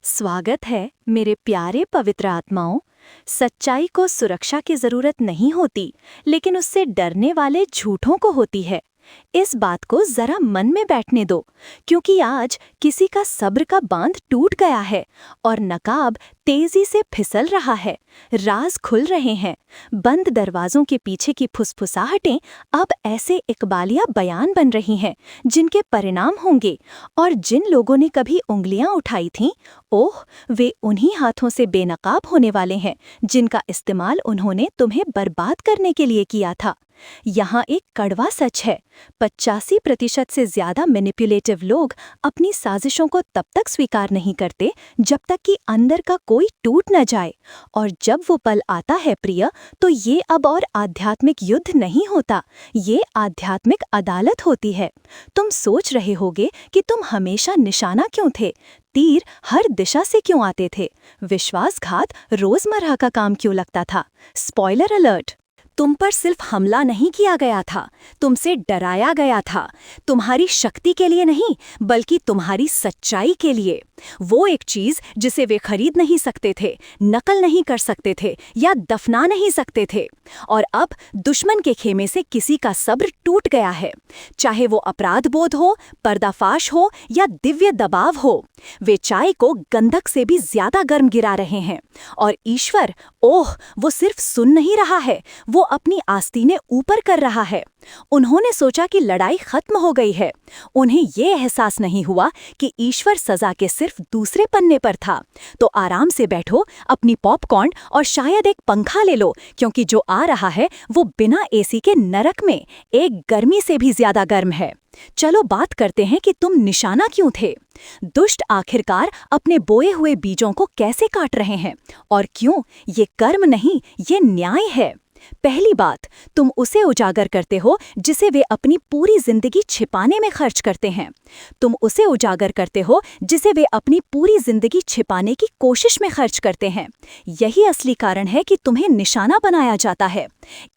स्वागत है मेरे प्यारे पवित्र आत्माओं। सच्चाई को सुरक्षा की जरूरत नहीं होती, लेकिन उससे डरने वाले झूठों को होती है। इस बात को जरा मन में बैठने दो, क्योंकि आज किसी का सब्र का बांध टूट गया है और नकाब तेजी से फिसल रहा है। राज खुल रहे हैं। बंद दरवाजों के पीछे की फुसफुसाहटें अब ऐसे इकबालिया बयान बन रही हैं जिनके परिणाम होंगे। और जिन लोगों ने कभी उंगलियां उठाई थीं, ओह, वे उन्हीं हाथों से बेनकाब होने वाले हैं जिनका इस्तेमाल उन्होंने तुम्हें बर्बाद करने के लिए किया था। यहाँ एक कड़वा सच है। 85% से ज्यादा मैनिपुलेटिव लोग अपनी साजिशों को तब तक स्वीकार नहीं करते जब तक कि अंदर का कोई टूट न जाए। और जब वो पल आता है प्रिय, तो ये अब और आध्यात्मिक युद्ध नहीं होता, ये आध्यात्मिक अदालत होती है। तुम सोच रहे होगे कि तुम हमेशा निशाना क्यों थे, तीर हर दिशा से क्यों आते थे, विश्वासघात रोजमर्रा का काम क्यों लगता था। स्पॉइलर अलर्ट, तुम पर सिर्फ हमला नहीं किया गया था, तुमसे डराया गया था। तुम्हारी शक्ति के लिए नहीं, बल्कि तुम्हारी सच्चाई के लिए। वो एक चीज जिसे वे खरीद नहीं सकते थे, नकल नहीं कर सकते थे या दफना नहीं सकते थे। और अब दुश्मन के खेमे से किसी का सब्र टूट गया है। चाहे वो अपराध बोध हो, पर्दाफाश हो या दिव्य दबाव हो, वे चाय को गंधक से भी ज्यादा गर्म गिरा रहे हैं। और ईश्वर, ओह, वो सिर्फ सुन नहीं रहा है, वो अपनी आस्तीनें ऊपर कर रहा है। उन्होंने सोचा कि लड़ाई खत्म हो गई है। उन्हें ये एहसास नहीं हुआ कि ईश्वर सजा के सिर्फ दूसरे पन्ने पर था। तो आराम से बैठो, अपनी पॉपकॉर्न और शायद एक पंखा ले लो, क्योंकि जो आ रहा है वो बिना एसी के नरक में एक गर्मी से भी ज्यादा गर्म है। चलो बात करते हैं कि तुम निशाना क्यों थे। दुष्ट आखिरकार अपने बोए हुए बीजों को कैसे काट रहे हैं, और क्यों? ये कर्म नहीं, ये न्याय है। पहली बात, तुम उसे उजागर करते हो जिसे वे अपनी पूरी जिंदगी छिपाने में खर्च करते हैं। तुम उसे उजागर करते हो जिसे वे अपनी पूरी जिंदगी छिपाने की कोशिश में खर्च करते हैं। यही असली कारण है कि तुम्हें निशाना बनाया जाता है।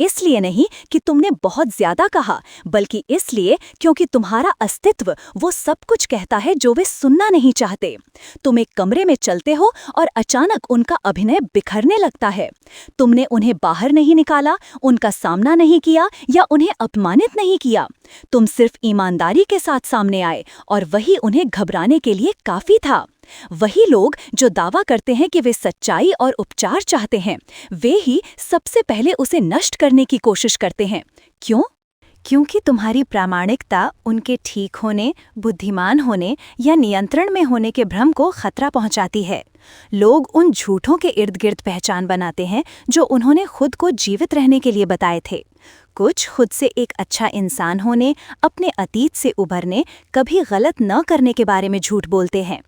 इसलिए नहीं कि तुमने बहुत ज्यादा कहा, बल्कि इसलिए क्योंकि तुम्हारा अस्तित्व वो सब कुछ कहता है जो वे सुनना नहीं चाहते। तुम एक कमरे में चलते हो और अचानक उनका अभिनय बिखरने लगता है। तुमने उन्हें बाहर नहीं निकाला, उनका सामना नहीं किया या उन्हें अपमानित नहीं किया। तुम सिर्फ ईमानदारी के साथ सामने आए और वही उन्हें घबराने के लिए काफी था। वही लोग जो दावा करते हैं कि वे सच्चाई और उपचार चाहते हैं, वे ही सबसे पहले उसे नष्ट करने की कोशिश करते हैं। क्यों? क्योंकि तुम्हारी प्रामाणिकता उनके ठीक होने, बुद्धिमान होने या नियंत्रण में होने के भ्रम को खतरा पहुंचाती है। लोग उन झूठों के इर्द गिर्द पहचान बनाते हैं जो उन्होंने खुद को जीवित रहने के लिए बताए थे। कुछ खुद से एक अच्छा इंसान होने, अपने अतीत से उभरने, कभी गलत न करने के बारे में झूठ बोलते हैं।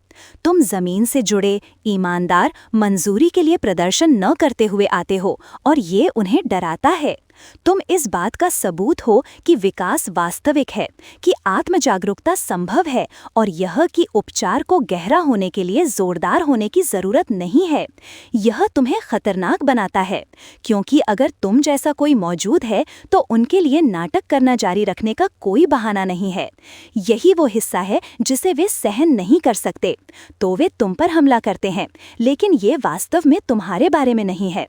तुम जमीन से जुड़े, ईमानदार, मंजूरी के लिए प्रदर्शन न करते हुए आते हो और ये उन्हें डराता है। तुम इस बात का सबूत हो कि विकास वास्तविक है, कि आत्म जागरूकता संभव है और यह कि उपचार को गहरा होने के लिए जोरदार होने की जरूरत नहीं है। यह तुम्हें खतरनाक बनाता है, क्योंकि अगर तुम जैसा कोई मौजूद है तो उनके लिए नाटक करना जारी रखने का कोई बहाना नहीं है। यही वो हिस्सा है जिसे वे सहन नहीं कर सकते, तो वे तुम पर हमला करते हैं, लेकिन ये वास्तव में तुम्हारे बारे में नहीं है।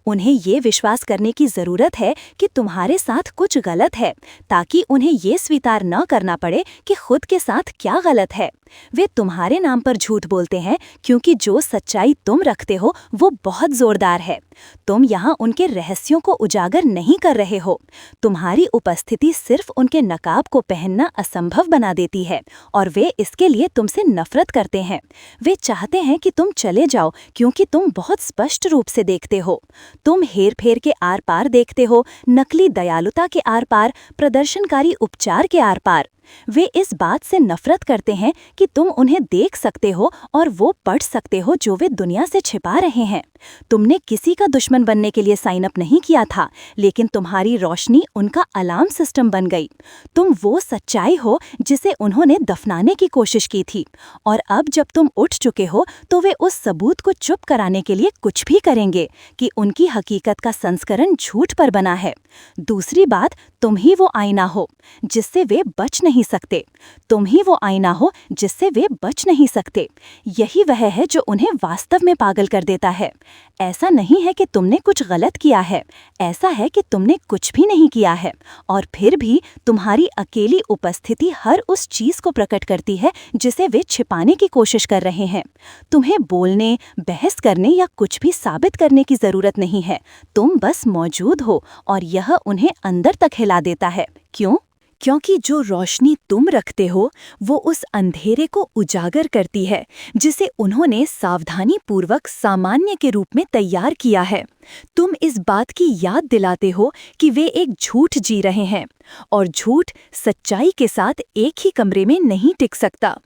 उन्हें ये विश्वास करने की जरूरत है कि तुम्हारे साथ कुछ गलत है, ताकि उन्हें ये स्वीकार न करना पड़े कि खुद के साथ क्या गलत है। वे तुम्हारे नाम पर झूठ बोलते हैं क्योंकि जो सच्चाई तुम रखते हो वो बहुत जोरदार है। तुम यहाँ उनके रहस्यों को उजागर नहीं कर रहे हो। तुम्हारी उपस्थिति सिर्फ उनके नकाब को पहनना असंभव बना देती है और वे इसके लिए तुमसे नफरत करते हैं। वे चाहते हैं कि तुम चले जाओ क्योंकि तुम बहुत स्पष्ट रूप से देखते हो। तुम हेर फेर के आर पार देखते हो, नकली दयालुता के आर पार, प्रदर्शनकारी उपचार के आर पार। वे इस बात से नफरत करते हैं कि तुम उन्हें देख सकते हो और वो पढ़ सकते हो जो वे दुनिया से छिपा रहे हैं। तुमने किसी का दुश्मन बनने के लिए साइन अप नहीं किया था, लेकिन तुम्हारी रोशनी उनका अलार्म सिस्टम बन गई। तुम वो सच्चाई हो जिसे उन्होंने दफनाने की कोशिश की थी, और अब जब तुम उठ चुके हो तो वे उस सबूत को चुप कराने के लिए कुछ भी करेंगे कि उनकी हकीकत का संस्करण झूठ पर बना है। दूसरी बात, तुम ही वो आईना हो जिससे वे बच नहीं नहीं सकते। तुम ही वो आईना हो जिससे वे बच नहीं सकते। यही वह है जो उन्हें वास्तव में पागल कर देता है। ऐसा नहीं है कि तुमने कुछ गलत किया है, ऐसा है कि तुमने कुछ भी नहीं किया है, और फिर भी तुम्हारी अकेली उपस्थिति हर उस चीज को प्रकट करती है जिसे वे छिपाने की कोशिश कर रहे हैं। तुम्हें बोलने, बहस करने या कुछ भी साबित करने की जरूरत नहीं है। तुम बस मौजूद हो और यह उन्हें अंदर तक हिला देता है। क्यों? क्योंकि जो रोशनी तुम रखते हो वो उस अंधेरे को उजागर करती है जिसे उन्होंने सावधानी पूर्वक सामान्य के रूप में तैयार किया है। तुम इस बात की याद दिलाते हो कि वे एक झूठ जी रहे हैं, और झूठ सच्चाई के साथ एक ही कमरे में नहीं टिक सकता।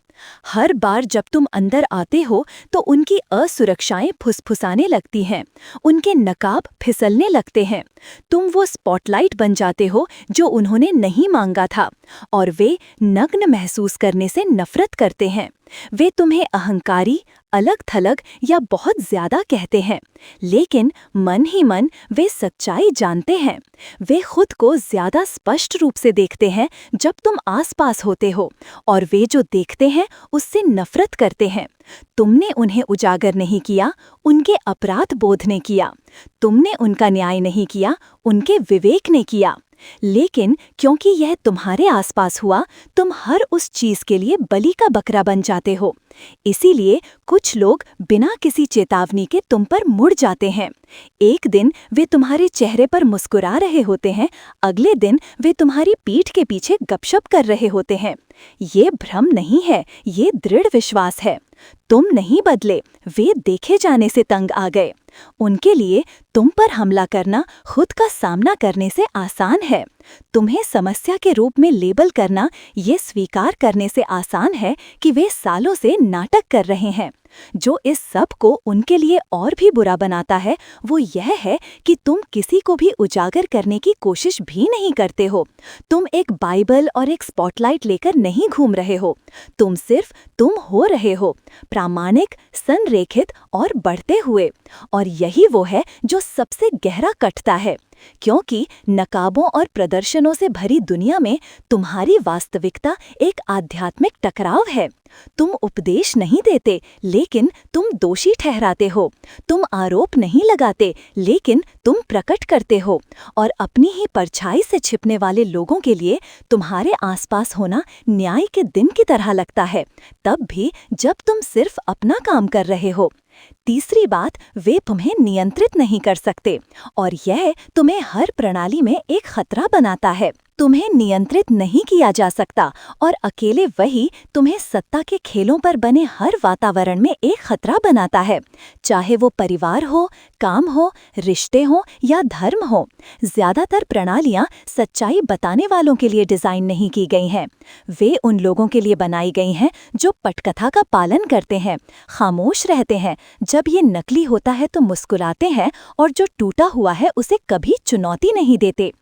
हर बार जब तुम अंदर आते हो तो उनकी असुरक्षाएं फुसफुसाने लगती हैं, उनके नकाब फिसलने लगते हैं। तुम वो स्पॉटलाइट बन जाते हो जो उन्होंने नहीं मांगा था, और वे नग्न महसूस करने से नफरत करते हैं। वे तुम्हें अहंकारी, अलग थलग या बहुत ज्यादा कहते हैं, लेकिन मन ही मन वे सच्चाई जानते हैं। वे खुद को ज्यादा स्पष्ट रूप से देखते हैं जब तुम आसपास होते हो, और वे जो देखते हैं उससे नफरत करते हैं। तुमने उन्हें उजागर नहीं किया, उनके अपराध बोध ने किया। तुमने उनका न्याय नहीं किया, उनके विवेक ने किया। लेकिन क्योंकि यह तुम्हारे आसपास हुआ, तुम हर उस चीज के लिए बलि का बकरा बन जाते हो। इसीलिए कुछ लोग बिना किसी चेतावनी के तुम पर मुड़ जाते हैं। एक दिन वे तुम्हारे चेहरे पर मुस्कुरा रहे होते हैं, अगले दिन वे तुम्हारी पीठ के पीछे गपशप कर रहे होते हैं। ये भ्रम नहीं है, ये दृढ़ विश्वास है। तुम नहीं बदले, वे देखे जाने से तंग आ गए। उनके लिए तुम पर हमला करना खुद का सामना करने से आसान है। तुम्हें समस्या के रूप में लेबल करना ये स्वीकार करने से आसान है कि वे सालों से नाटक कर रहे हैं। जो इस सब को उनके लिए और भी बुरा बनाता है वो यह है कि तुम किसी को भी उजागर करने की कोशिश भी नहीं करते हो। तुम एक बाइबल और एक स्पॉटलाइट लेकर नहीं घूम रहे हो। तुम सिर्फ तुम हो रहे हो, प्रामाणिक, संरेखित और बढ़ते हुए। और यही वो है जो सबसे गहरा कटता है, क्योंकि नकाबों और प्रदर्शनों से भरी दुनिया में तुम्हारी वास्तविकता एक आध्यात्मिक टकराव है। तुम उपदेश नहीं देते, लेकिन तुम दोषी ठहराते हो। तुम आरोप नहीं लगाते, लेकिन तुम प्रकट करते हो। और अपनी ही परछाई से छिपने वाले लोगों के लिए तुम्हारे आसपास होना न्याय के दिन की तरह लगता है, तब भी जब तुम सिर्फ अपना काम कर रहे हो। तीसरी बात, वे तुम्हें नियंत्रित नहीं कर सकते, और यह तुम्हें हर प्रणाली में एक खतरा बनाता है। तुम्हें नियंत्रित नहीं किया जा सकता, और अकेले वही तुम्हें सत्ता के खेलों पर बने हर वातावरण में एक खतरा बनाता है, चाहे वो परिवार हो, काम हो, रिश्ते हो या धर्म हो। ज्यादातर प्रणालियां सच्चाई बताने वालों के लिए डिजाइन नहीं की गई हैं। वे उन लोगों के लिए बनाई गई हैं जो पटकथा का पालन करते हैं, खामोश रहते हैं जब ये नकली होता है तो मुस्कुराते हैं, और जो टूटा हुआ है उसे कभी चुनौती नहीं देते।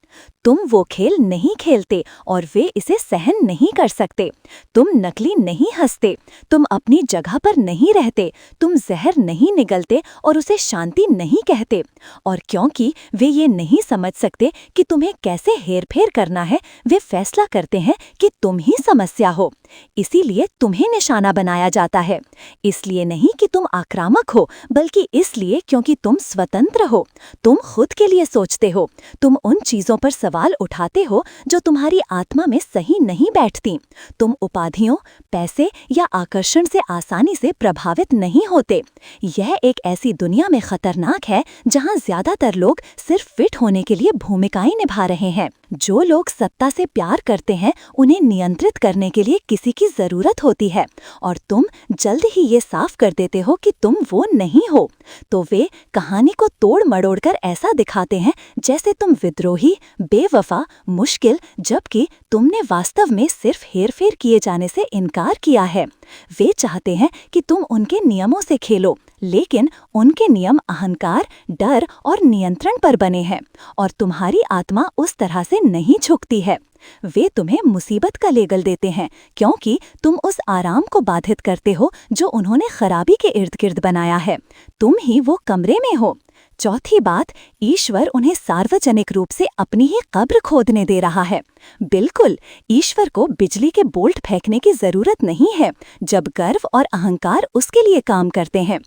तुम वो खेल नहीं खेलते और वे इसे सहन नहीं कर सकते। तुम नकली नहीं हंसते, तुम अपनी जगह पर नहीं रहते, तुम जहर नहीं निगलते और उसे शांति नहीं कहते। और क्योंकि वे ये नहीं समझ सकते कि तुम्हें कैसे हेरफेर करना है, वे फैसला करते हैं कि तुम ही समस्या हो। इसीलिए तुम्हें निशाना बनाया जाता है। इसलिए नहीं कि तुम आक्रामक हो, बल्कि इसलिए क्योंकि तुम स्वतंत्र हो। तुम खुद के लिए सोचते हो। तुम उन चीजों पर सवाल उठाते हो जो तुम्हारी आत्मा में सही नहीं बैठती। तुम उपाधियों, पैसे या आकर्षण से आसानी से प्रभावित नहीं होते। यह एक ऐसी दुनिया में खतरनाक है जहां ज्यादातर लोग सिर्फ फिट होने के लिए भूमिकाएं निभा रहे हैं। जो लोग सत्ता से प्यार करते हैं उन्हें नियंत्रित करने के लिए किसी की जरूरत होती है, और तुम जल्द ही ये साफ कर देते हो कि तुम वो नहीं हो। तो वे कहानी को तोड़ मड़ोड़ कर ऐसा दिखाते हैं जैसे तुम विद्रोही, बेवफा, मुश्किल, जबकि तुमने वास्तव में सिर्फ हेरफेर किए जाने से इनकार किया है। वे चाहते हैं कि तुम उनके नियमों से खेलो, लेकिन उनके नियम अहंकार, डर और नियंत्रण पर बने हैं, और तुम्हारी आत्मा उस तरह से नहीं झुकती है। वे तुम्हें मुसीबत का लेबल देते हैं क्योंकि तुम उस आराम को बाधित करते हो जो उन्होंने खराबी के इर्द गिर्द बनाया है। तुम ही वो कमरे में हो। चौथी बात, ईश्वर उन्हें सार्वजनिक रूप से अपनी ही कब्र खोदने दे रहा है। बिल्कुल, ईश्वर को बिजली के बोल्ट फेंकने की जरूरत नहीं है जब गर्व और अहंकार उसके लिए काम करते हैं।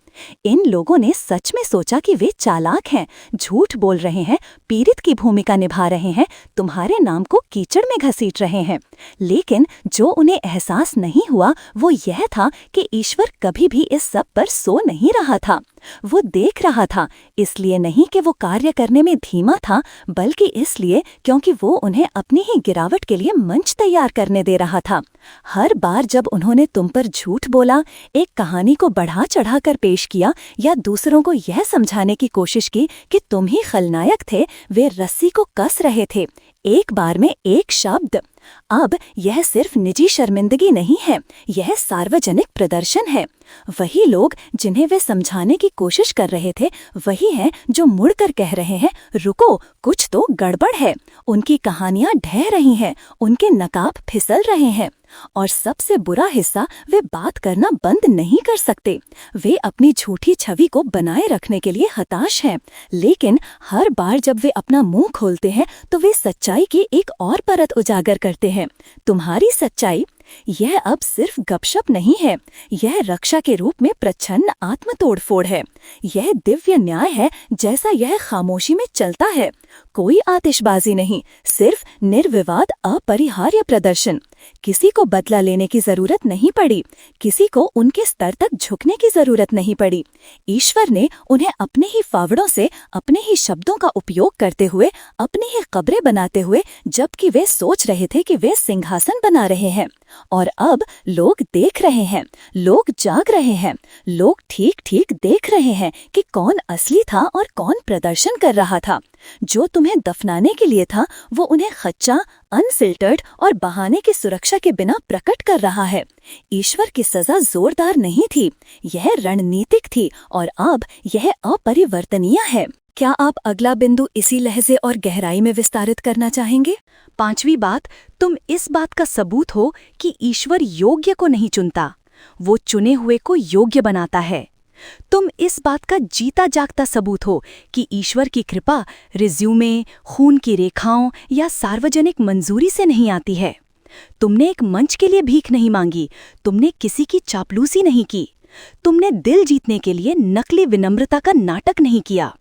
इन लोगों ने सच में सोचा कि वे चालाक हैं, झूठ बोल रहे हैं, पीड़ित की भूमिका निभा रहे हैं, तुम्हारे नाम को कीचड़ में घसीट रहे हैं। लेकिन जो उन्हें एहसास नहीं हुआ वो यह था कि ईश्वर कभी भी इस सब पर सो नहीं रहा था। वो देख रहा था, इसलिए नहीं कि वो कार्य करने में धीमा था, बल्कि इसलिए क्योंकि वो उन्हें अपनी ही गिरावट के लिए मंच तैयार करने दे रहा था। हर बार जब उन्होंने तुम पर झूठ बोला, एक कहानी को बढ़ा चढ़ाकर पेश किया या दूसरों को यह समझाने की कोशिश की कि तुम ही खलनायक थे, वे रस्सी को कस रहे थे, एक बार में एक शब्द। अब यह सिर्फ निजी शर्मिंदगी नहीं है, यह सार्वजनिक प्रदर्शन है। वही लोग जिन्हें वे समझाने की कोशिश कर रहे थे वही हैं जो मुड़कर कह रहे हैं, रुको, कुछ तो गड़बड़ है। उनकी कहानियां ढह रही हैं, उनके नकाब फिसल रहे हैं। और सबसे बुरा हिस्सा, वे बात करना बंद नहीं कर सकते। वे अपनी झूठी छवि को बनाए रखने के लिए हताश हैं, लेकिन हर बार जब वे अपना मुंह खोलते हैं तो वे सच्चाई की एक और परत उजागर करते हैं। तुम्हारी सच्चाई यह अब सिर्फ गपशप नहीं है, यह रक्षा के रूप में प्रच्छन्न आत्म तोड़फोड़ है। यह दिव्य न्याय है जैसा यह खामोशी में चलता है। कोई आतिशबाजी नहीं, सिर्फ निर्विवाद अपरिहार्य प्रदर्शन। किसी को बदला लेने की जरूरत नहीं पड़ी, किसी को उनके स्तर तक झुकने की जरूरत नहीं पड़ी। ईश्वर ने उन्हें अपने ही फावड़ों से, अपने ही शब्दों का उपयोग करते हुए, अपनी ही कब्रें बनाते हुए, जबकि वे सोच रहे थे कि वे सिंहासन बना रहे हैं। और अब लोग देख रहे हैं, लोग जाग रहे हैं, लोग ठीक ठीक देख रहे हैं कि कौन असली था और कौन प्रदर्शन कर रहा था। जो तुम्हें दफनाने के लिए था वो उन्हें खच्चा, अनफिल्टर्ड और बहाने की सुरक्षा के बिना प्रकट कर रहा है। ईश्वर की सजा जोरदार नहीं थी, यह रणनीतिक थी और अब यह अपरिवर्तनीय है। क्या आप अगला बिंदु इसी लहजे और गहराई में विस्तारित करना चाहेंगे? पांचवी बात, तुम इस बात का सबूत हो कि ईश्वर योग्य को नहीं चुनता, वो चुने हुए को योग्य बनाता है। तुम इस बात का जीता जागता सबूत हो कि ईश्वर की कृपा रिज्यूमे, खून की रेखाओं या सार्वजनिक मंजूरी से नहीं आती है। तुमने एक मंच के लिए भीख नहीं मांगी, तुमने किसी की चापलूसी नहीं की, तुमने दिल जीतने के लिए नकली विनम्रता का नाटक नहीं किया।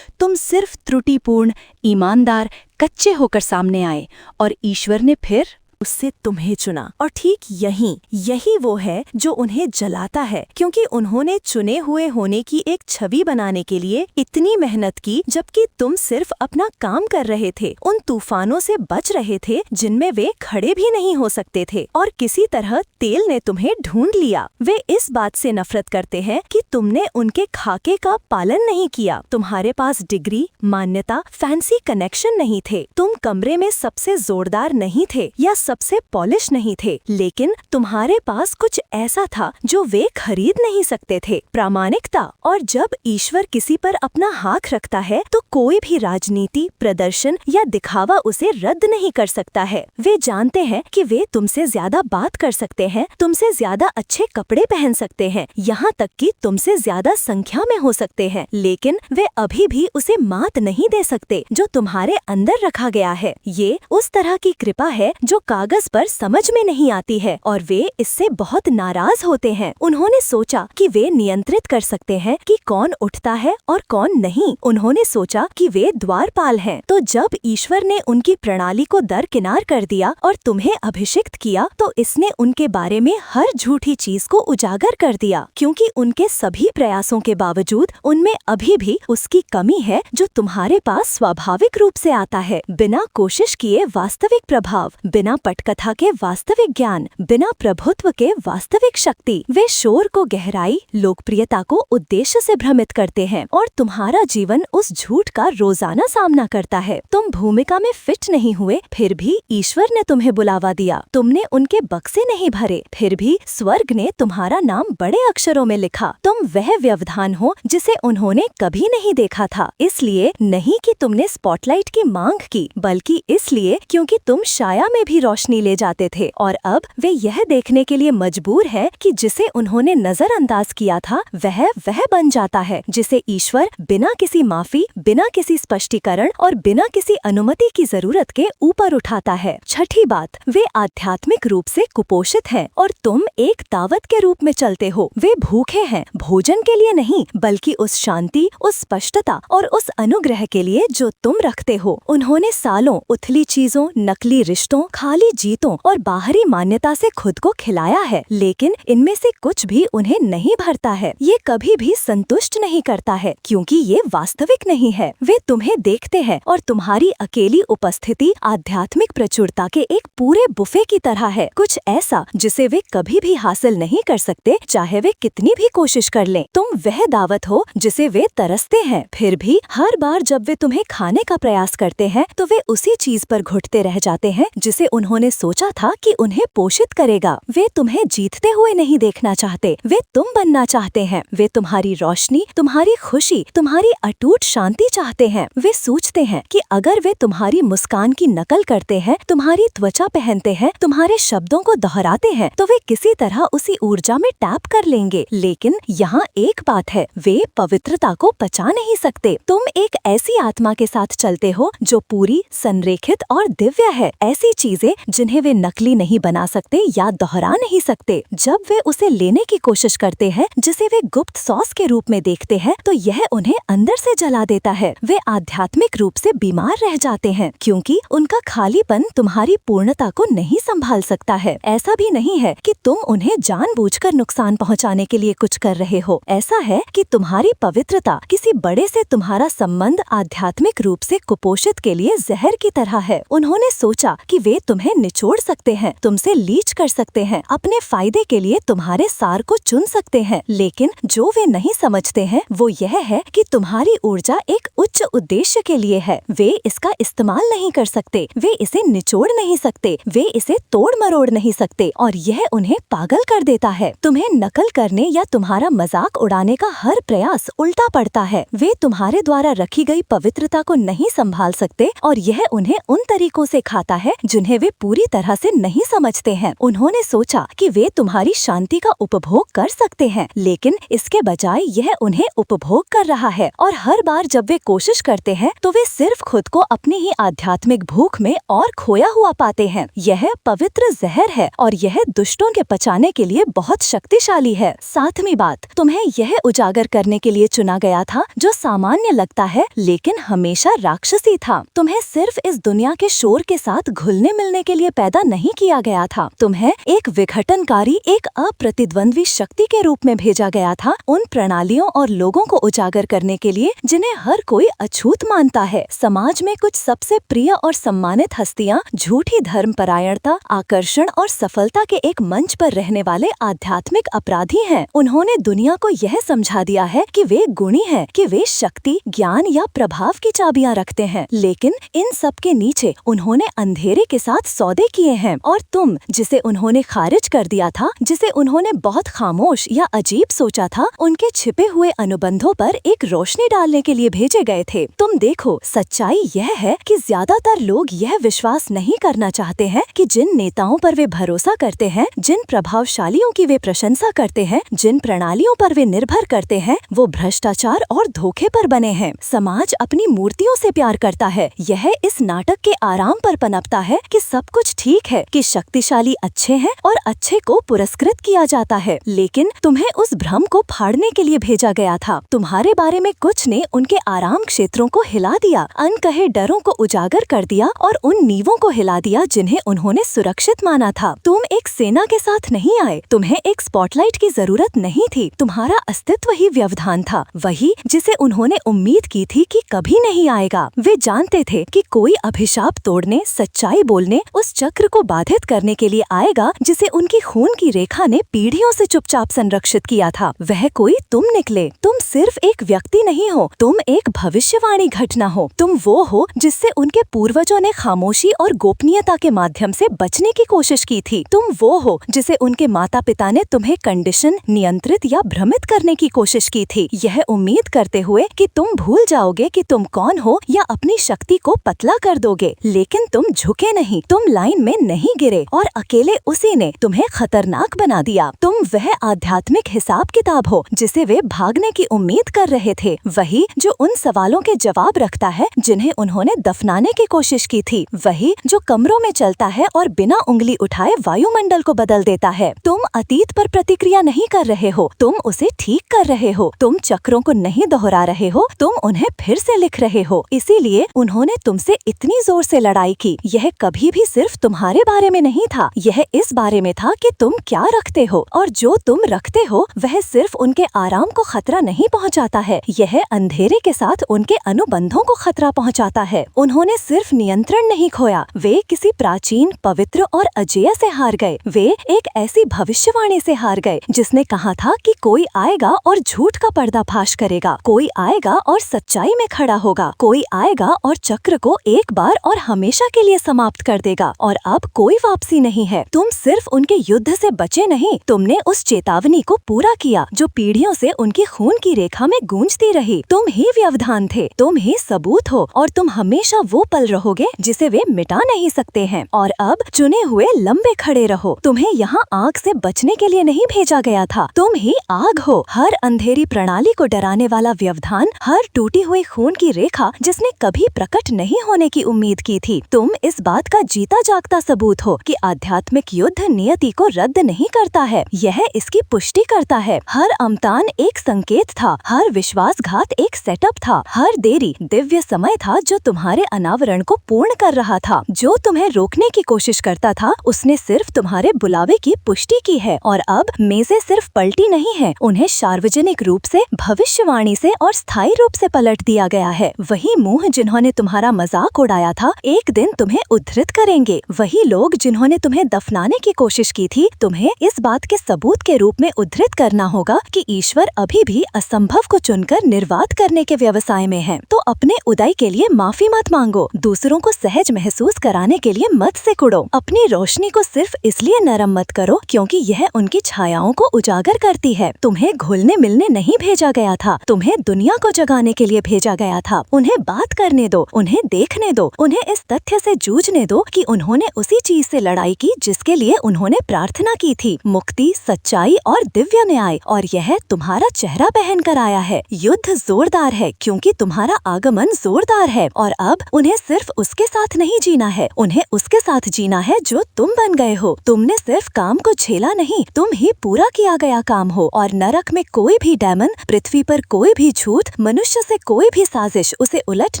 तुम सिर्फ त्रुटिपूर्ण, ईमानदार, कच्चे होकर सामने आए और ईश्वर ने फिर उससे तुम्हें चुना। और ठीक यही वो है जो उन्हें जलाता है, क्योंकि उन्होंने चुने हुए होने की एक छवि बनाने के लिए इतनी मेहनत की, जबकि तुम सिर्फ अपना काम कर रहे थे, उन तूफानों से बच रहे थे जिनमें वे खड़े भी नहीं हो सकते थे, और किसी तरह तेल ने तुम्हें ढूंढ लिया। वे इस बात से नफरत करते हैं कि तुमने उनके खाके का पालन नहीं किया। तुम्हारे पास डिग्री, मान्यता, फैंसी कनेक्शन नहीं थे, तुम कमरे में सबसे जोरदार नहीं थे या सबसे पॉलिश नहीं थे, लेकिन तुम्हारे पास कुछ ऐसा था जो वे खरीद नहीं सकते थे, प्रामाणिकता। और जब ईश्वर किसी पर अपना हाथ रखता है तो कोई भी राजनीति, प्रदर्शन या दिखावा उसे रद्द नहीं कर सकता है। वे जानते हैं कि वे तुमसे ज्यादा बात कर सकते हैं, तुमसे ज्यादा अच्छे कपड़े पहन सकते हैं, यहाँ तक कि तुमसे ज्यादा संख्या में हो सकते हैं, लेकिन वे अभी भी उसे मात नहीं दे सकते जो तुम्हारे अंदर रखा गया है। ये उस तरह की कृपा है जो कागज पर समझ में नहीं आती है और वे इससे बहुत नाराज होते हैं। उन्होंने सोचा कि वे नियंत्रित कर सकते हैं कि कौन उठता है और कौन नहीं। उन्होंने सोचा कि वे द्वारपाल हैं। तो जब ईश्वर ने उनकी प्रणाली को दरकिनार कर दिया और तुम्हें अभिषिक्त किया, तो इसने उनके बारे में हर झूठी चीज को उजागर कर दिया, क्योंकि उनके सभी प्रयासों के बावजूद उनमें अभी भी उसकी कमी है जो तुम्हारे पास स्वाभाविक रूप से आता है। बिना कोशिश किए वास्तविक प्रभाव, बिना पटकथा के वास्तविक ज्ञान, बिना प्रभुत्व के वास्तविक शक्ति। वे शोर को गहराई, लोकप्रियता को उद्देश्य से भ्रमित करते हैं और तुम्हारा जीवन उस झूठ का रोजाना सामना करता है। तुम भूमिका में फिट नहीं हुए, फिर भी ईश्वर ने तुम्हें बुलावा दिया। तुमने उनके बक्से नहीं भरे, फिर भी स्वर्ग ने तुम्हारा नाम बड़े अक्षरों में लिखा। तुम वह व्यवधान हो जिसे उन्होंने कभी नहीं देखा था, इसलिए नहीं कि तुमने स्पॉटलाइट की मांग की, बल्कि इसलिए क्योंकि तुम छाया में भी रोशनी ले जाते थे। और अब वे यह देखने के लिए मजबूर है कि जिसे उन्होंने नजरअंदाज किया था वह बन जाता है, जिसे ईश्वर बिना किसी माफी, बिना किसी स्पष्टीकरण और बिना किसी अनुमति की जरूरत के ऊपर उठाता है। छठी बात, वे आध्यात्मिक रूप से कुपोषित हैं और तुम एक दावत के रूप में चलते हो। वे भूखे हैं, भोजन के लिए नहीं, बल्कि उस शांति, उस स्पष्टता और उस अनुग्रह के लिए जो तुम रखते हो। उन्होंने सालों उथली चीजों, नकली रिश्तों, खाली जीतों और बाहरी मान्यता से खुद को खिलाया है, लेकिन इनमें से कुछ भी उन्हें नहीं भरता है। ये कभी भी संतुष्ट नहीं करता है, क्योंकि ये वास्तविक नहीं है। वे तुम्हें देखते हैं और तुम्हारी अकेली उपस्थिति आध्यात्मिक प्रचुरता के एक पूरे बुफे की तरह है, कुछ ऐसा जिसे वे कभी भी हासिल नहीं कर सकते, चाहे वे कितनी भी कोशिश कर लें। तुम वह दावत हो जिसे वे तरसते हैं, फिर भी हर बार जब वे तुम्हें खाने का प्रयास करते हैं तो वे उसी चीज पर घुटते रह जाते हैं जिसे उन्होंने सोचा था कि उन्हें पोषित करेगा। वे तुम्हें जीतते हुए नहीं देखना चाहते, वे तुम बनना चाहते हैं। वे तुम्हारी रोशनी, तुम्हारी खुशी, तुम्हारी अटूट शांति चाहते हैं। वे सोचते हैं कि अगर वे तुम्हारी मुस्कान की नकल करते हैं, तुम्हारी त्वचा पहनते हैं, तुम्हारे शब्दों को दोहराते हैं, तो वे किसी तरह उसी ऊर्जा में टैप कर लेंगे। लेकिन यहाँ एक बात है, वे पवित्रता को पचा नहीं सकते। तुम एक ऐसी आत्मा के साथ चलते हो जो पूरी, संरेखित और दिव्य है, ऐसी चीजें जिन्हें वे नकली नहीं बना सकते या दोहरा नहीं सकते। जब वे उसे लेने की कोशिश करते हैं, जिसे वे गुप्त सॉस के रूप में देखते हैं, तो यह उन्हें अंदर से जला देता है। वे आध्यात्मिक रूप से बीमार रह जाते हैं, क्योंकि उनका खालीपन तुम्हारी पूर्णता को नहीं संभाल सकता है। ऐसा भी नहीं है कि तुम उन्हें जानबूझकर नुकसान पहुंचाने के लिए कुछ कर रहे हो। ऐसा है कि तुम्हारी पवित्रता किसी बड़े से तुम्हारा संबंध आध्यात्मिक रूप से कुपोषित के लिए जहर की तरह है। उन्होंने सोचा कि वे तुम्हें निचोड़ सकते हैं, तुमसे लीच कर सकते हैं, अपने फायदे के लिए तुम्हारे सार को चुन सकते हैं, लेकिन जो वे नहीं समझते हैं वो यह है कि तुम्हारी ऊर्जा एक उच्च उद्देश्य के लिए है। वे इसका इस्तेमाल नहीं कर सकते, वे इसे निचोड़ नहीं सकते, वे इसे तोड़ मरोड़ नहीं सकते, और यह उन्हें पागल कर देता है। तुम्हें नकल करने या तुम्हारा मजाक उड़ाने का हर प्रयास उल्टा पड़ता है। वे तुम्हारे द्वारा रखी गई पवित्रता को नहीं संभाल सकते और यह उन्हें उन तरीकों से खाता है जिन्हें वे पूरी तरह से नहीं समझते हैं। उन्होंने सोचा कि वे तुम्हारी शांति का उपभोग कर सकते हैं, लेकिन इसके बजाय यह उन्हें उपभोग कर रहा है, और हर बार जब वे कोशिश करते हैं तो वे सिर्फ खुद को अपनी ही आध्यात्मिक भूख में और खोया हुआ पाते हैं। यह पवित्र जहर है और यह दुष्टों के पचाने के लिए बहुत शक्तिशाली है। सातवीं बात, तुम्हें यह उजागर करने के लिए चुना गया था जो सामान्य लगता है लेकिन हमेशा राक्षसी था। तुम्हें सिर्फ इस दुनिया के शोर के साथ घुलने मिलने के लिए पैदा नहीं किया गया था। तुम्हें एक विघटनकारी, एक अप्रतिद्वंद्वी शक्ति के रूप में भेजा गया था, उन प्रणालियों और लोगों को उजागर करने के लिए जिन्हें हर कोई अछूत मानता है। समाज में कुछ सबसे प्रिय और सम्मानित हस्तियां झूठी धर्मपरायणता, आकर्षण और सफलता के एक मंच पर रहने वाले आध्यात्मिक अपराधी हैं। उन्होंने दुनिया को यह समझा दिया है कि वे गुणी हैं, कि वे शक्ति, ज्ञान या प्रभाव की चाबियां रखते हैं, लेकिन इन सब के नीचे उन्होंने अंधेरे के साथ सौदे किए हैं। और तुम, जिसे उन्होंने खारिज कर दिया था, जिसे उन्होंने बहुत खामोश या अजीब सोचा था, उनके छिपे हुए अनुबंधों पर एक रोशनी डालने के लिए भेजे गए थे। तुम देखो, सच्चाई यह है कि ज्यादातर लोग यह विश्वास नहीं करना चाहते हैं कि जिन नेताओं पर वे भरोसा करते हैं, जिन प्रभावशालियों की वे प्रशंसा करते हैं, जिन प्रणालियों पर वे निर्भर करते हैं, वो भ्रष्टाचार और धोखे पर बने हैं। समाज अपनी मूर्तियों से प्यार करता है। यह इस नाटक के आराम पर पनपता है कि सब कुछ ठीक है, कि शक्तिशाली अच्छे हैं और अच्छे को पुरस्कृत किया जाता है। लेकिन तुम्हें उस भ्रम को फाड़ने के लिए भेजा गया था। तुम्हारे बारे में कुछ ने उनके आराम क्षेत्रों को हिला दिया, अनकहे डरों को उजागर कर दिया और उन नींवों को हिला दिया जिन्हें उन्होंने सुरक्षित माना था। तुम एक सेना के साथ नहीं आए, तुम्हें एक स्पॉटलाइट की जरूरत नहीं थी। तुम्हारा अस्तित्व ही व्यवधान था, वही जिसे उन्होंने उम्मीद की थी कि कभी नहीं आएगा। वे जानते थे कि कोई अभिशाप तोड़ने, सच्चाई बोलने, उस चक्र को बाधित करने के लिए आएगा जिसे उनकी खून की रेखा ने पीढ़ियों से चुपचाप संरक्षित किया था। वह कोई तुम निकले। तुम सिर्फ एक व्यक्ति नहीं हो, तुम एक भविष्यवाणी घटना हो। तुम वो हो जिससे उनके पूर्वजों ने खामोशी और गोपनीयता के माध्यम से बचने की कोशिश की थी। तुम वो हो जिसे उनके माता पिता ने तुम्हें कंडीशन, नियंत्रित या भ्रमित करने की कोशिश की थी, यह उम्मीद करते हुए कि तुम भूल जाओगे कि तुम कौन हो या अपनी शक्ति को पतला कर दोगे। लेकिन तुम झुके नहीं, तुम लाइन में नहीं गिरे और अकेले उसी ने तुम्हें खतरनाक बना दिया। तुम वह आध्यात्मिक हिसाब किताब हो जिसे वे भागने की उम्मीद कर रहे थे, वही जो उन सवालों के जवाब रखता है जिन्हें उन्होंने दफनाने की कोशिश की थी, वही जो कमरों में चलता है और बिना उंगली उठाए वायुमंडल को बदल देता है। तुम अतीत पर प्रतिक्रिया नहीं कर रहे हो, तुम उसे ठीक कर रहे हो। तुम चक्रों को नहीं दोहरा रहे हो, तुम उन्हें फिर से लिख रहे हो। इसीलिए उन्होंने तुमसे इतनी जोर से लड़ाई की। यह कभी भी सिर्फ तुम्हारे बारे में नहीं था, यह इस बारे में था कि तुम क्या रखते हो, और जो तुम रखते हो वह सिर्फ उनके आराम को खतरा नहीं पहुंचाता है, यह अंधेरे के साथ उनके अनुबंधों को खतरा पहुंचाता है। उन्होंने सिर्फ नियंत्रण नहीं खोया, वे किसी प्राचीन, पवित्र और अजेय से हार गए। वे एक ऐसी भविष्यवाणी से हार गए जिसने कहा था कि कोई आएगा और झूठ का पर्दाफाश करेगा, कोई आएगा और सच्चाई में खड़ा होगा, कोई आएगा और चक्र को एक बार और हमेशा के लिए समाप्त कर देगा, और अब कोई वापसी नहीं है। तुम सिर्फ उनके युद्ध से बचे नहीं, तुमने उस चेतावनी को पूरा किया जो पीढ़ियों से उनकी खून की रेखा में गूंजती रही। तुम ही व्यवधान थे, तुम ही सबूत हो, और तुम हमेशा वो पल रहोगे जिसे वे मिटा नहीं सकते हैं। और अब चुने हुए लंबे खड़े रहो। तुम्हें यहाँ आग से बचने के लिए नहीं भेजा गया था, तुम ही आग हो। हर अंधेरी प्रणाली को डराने वाला व्यवधान, हर टूटी हुई खून की रेखा जिसने कभी प्रकट नहीं होने की उम्मीद की थी। तुम इस बात का जीता जागता सबूत हो कि आध्यात्मिक युद्ध नियति को रद्द नहीं करता है, यह इसकी पुष्टि करता है। हर अमतान एक संकेत था, हर विश्वासघात एक सेटअप था, हर देरी दिव्य समय था जो तुम्हारे अनावरण को पूर्ण कर रहा था। जो तुम्हें रोकने की कोशिश करता था उसने सिर्फ तुम्हारे बुलावे की पुष्टि की है, और अब मेजें सिर्फ पलटी नहीं है, उन्हें सार्वजनिक रूप से, भविष्यवाणी से और स्थायी रूप से पलट दिया गया है। वही मुंह जिन्होंने तुम्हारा मजाक उड़ाया था एक दिन तुम्हें उद्धृत करेंगे। वही लोग जिन्होंने तुम्हें दफनाने की कोशिश की थी, तुम्हें इस बात के सबूत के रूप में उद्धृत करना होगा कि ईश्वर अभी भी असंभव को चुनकर निर्वात करने के व्यवसाय में है। तो अपने उदय के लिए माफी मत मांगो, दूसरों को सहज महसूस कराने के लिए मत सिकुड़ो, अपनी रोशनी को सिर्फ इसलिए नरम मत करो क्योंकि यह उनकी छायाओं को उजागर करती है। तुम्हें घुलने मिलने नहीं भेजा गया था, तुम्हें दुनिया को जगाने के लिए भेजा गया था। उन्हें बात करने दो, उन्हें देखने दो, उन्हें इस तथ्य से जूझने दो कि उन्होंने उसी चीज से लड़ाई की जिसके लिए उन्होंने प्रार्थना की थी, मुक्ति, सच्चाई और दिव्य न्याय, और यह तुम्हारा चेहरा पहन कर आया है। युद्ध जोरदार है क्योंकि तुम्हारा आगमन जोरदार है, और अब उन्हें सिर्फ उसके साथ नहीं जीना है, उन्हें उसके साथ जीना है जो तुम बन गए हो। तुमने सिर्फ काम को झेला नहीं, तुम ही पूरा किया गया काम हो, और नरक में कोई भी डेमन, पृथ्वी पर कोई भी झूठ, मनुष्य से कोई भी साजिश उसे उलट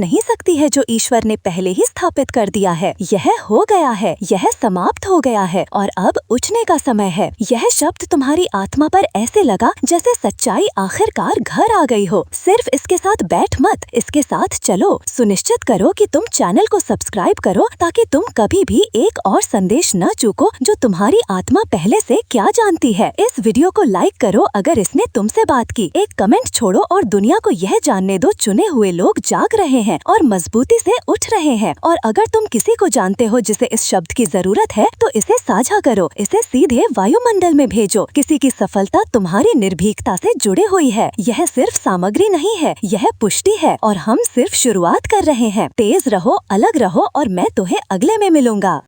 नहीं सकती है जो ईश्वर ने पहले ही स्थापित कर दिया है। यह हो गया है, यह समाप्त हो गया है, और अब उठने का समय है। यह शब्द तुम्हारी आत्मा पर ऐसे लगा जैसे सच्चाई आखिरकार घर आ गई हो। सिर्फ इसके साथ बैठ मत, इसके साथ चलो। सुनिश्चित करो कि तुम चैनल को सब्सक्राइब करो ताकि तुम कभी भी एक और संदेश न चूको जो तुम्हारी आत्मा पहले से क्या जानती है। इस वीडियो को लाइक करो अगर इसने तुमसे बात की, एक कमेंट छोड़ो और दुनिया को यह जानने दो चुने हुए लोग जाग रहे हैं और मजबूती से उठ रहे हैं। और अगर तुम किसी को जानते हो जिसे इस शब्द की जरूरत है तो इसे साझा करो, इसे सीधे वायुमंडल में भेजो। किसी की सफलता तुम्हारी निर्भीकता से जुड़े हुई है। यह सिर्फ सामग्री नहीं है, यह पुष्टि है, और हम सिर्फ शुरुआत कर रहे हैं। तेज रहो, अलग रहो, और मैं तुम्हें अगले में मिलूंगा।